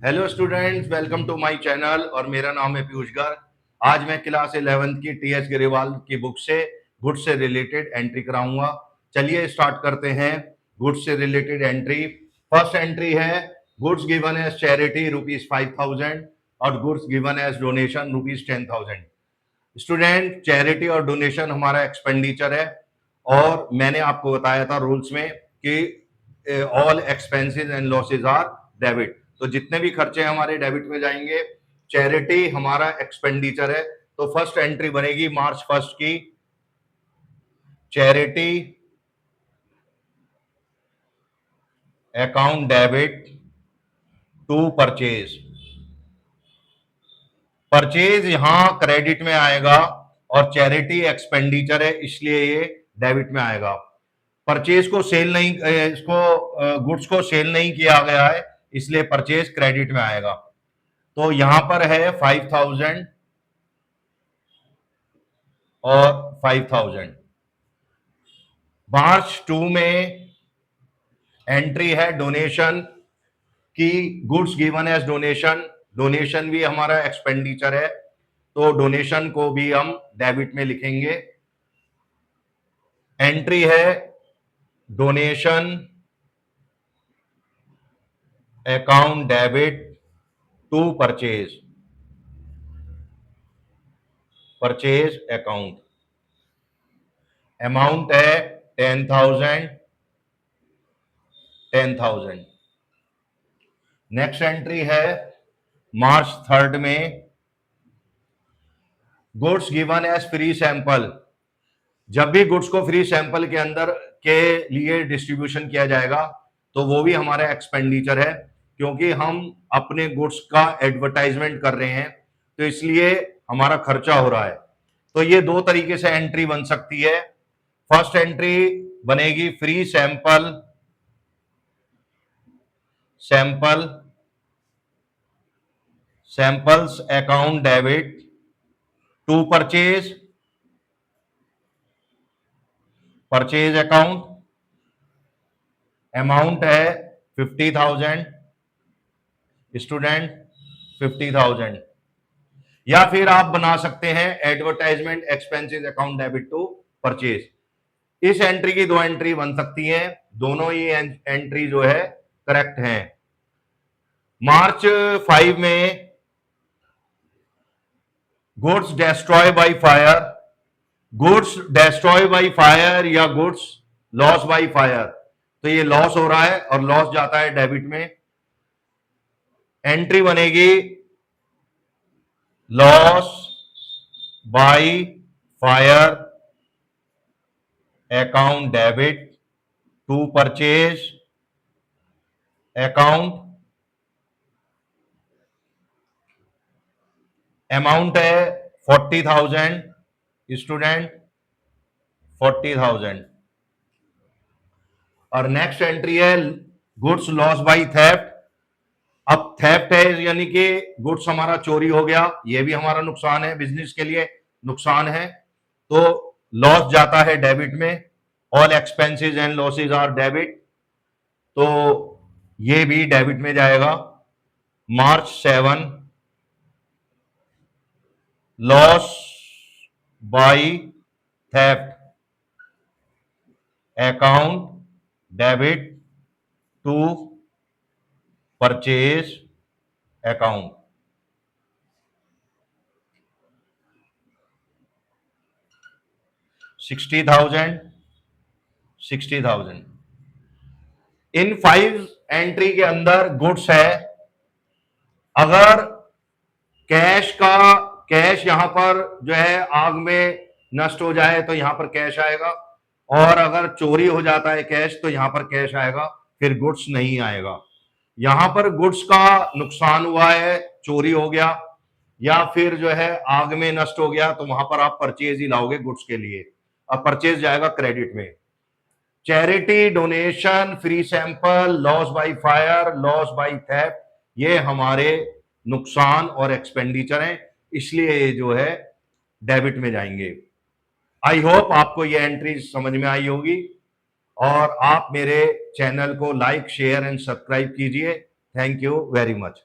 Hello students, welcome to my channel और मेरा नाम है पीयूष गर्ग। आज मैं क्लास 11th की टीएस ग्रेवाल की बुक से गुड्स से रिलेटेड एंट्री कराऊंगा। चलिए स्टार्ट करते हैं। गुड्स से रिलेटेड एंट्री, फर्स्ट एंट्री है गुड्स गिवन एज चैरिटी ₹5000 और goods given as donation ₹10,000। Student, charity और डोनेशन हमारा एक्सपेंडिचर है और मैंने आपको बताया था रूल्स में कि all expenses and losses are debit. तो जितने भी खर्चे हमारे डेबिट में जाएंगे। चैरिटी हमारा एक्सपेंडिचर है, तो फर्स्ट एंट्री बनेगी मार्च 1 की। Charity account debit to purchase. Purchase यहां क्रेडिट में आएगा और चैरिटी एक्सपेंडिचर है, इसलिए ये डेबिट में आएगा। परचेज को सेल नहीं, इसको गुड्स को सेल नहीं किया गया है, इसलिए परचेज क्रेडिट में आएगा। तो यहां पर है 5000 और 5000। मार्च 2 में एंट्री है डोनेशन की, goods given as donation. Donation भी हमारा एक्सपेंडिचर है, तो डोनेशन को भी हम डेबिट में लिखेंगे। एंट्री है donation account debit to purchase. Purchase account amount है 10,000। 10,000। नेक्स्ट एंट्री है मार्च 3 में goods given as free sample. जब भी गुड्स को फ्री सैंपल के अंदर के लिए डिस्ट्रीब्यूशन किया जाएगा तो वो भी हमारा एक्सपेंडिचर है, क्योंकि हम अपने गुड्स का एडवर्टाइजमेंट कर रहे हैं, तो इसलिए हमारा खर्चा हो रहा है। तो ये दो तरीके से एंट्री बन सकती है। फर्स्ट एंट्री बनेगी free sample, samples account debit to purchase, purchase account. Amount है 50,000। स्टूडेंट 50,000। या फिर आप बना सकते हैं advertisement expenses account debit to purchase. इस एंट्री की दो एंट्री बन सकती हैं, दोनों ही एंट्री जो है करेक्ट हैं। मार्च 5 में goods destroy by fire. Goods destroy by fire या गुड्स लॉस बाय फायर, तो ये लॉस हो रहा है और लॉस जाता है डेबिट में। एंट्री बनेगी loss by fire account debit to purchase account. Amount है 40,000। स्टूडेंट 40,000। और नेक्स्ट एंट्री है गुड्स लॉस बाय थेफ्ट। अब थेफ्ट है यानी कि गुड्स हमारा चोरी हो गया, ये भी हमारा नुकसान है, बिजनेस के लिए नुकसान है, तो लॉस जाता है डेबिट में। All expenses and losses are debit, तो ये भी डेबिट में जाएगा। March 7 loss by theft account debit to purchase account. 60,000। 60,000। इन 5 एंट्री के अंदर गुड्स है। अगर कैश यहां पर जो है आग में नष्ट हो जाए तो यहां पर कैश आएगा, और अगर चोरी हो जाता है कैश तो यहां पर कैश आएगा, फिर गुड्स नहीं आएगा। यहां पर गुड्स का नुकसान हुआ है, चोरी हो गया या फिर जो है आग में नष्ट हो गया, तो वहां पर आप परचेज ही लाओगे गुड्स के लिए। अब परचेज जाएगा क्रेडिट में। Charity, donation, free sample, loss by fire, loss by theft, ये हमारे नुकसान और एक्सपेंडिचर हैं, इसलिए ये जो है डेबिट में जाएंगे। आई होप आपको ये एंट्री समझ में आई होगी, और आप मेरे चैनल को लाइक, शेयर एंड सब्सक्राइब कीजिए। Thank you very much.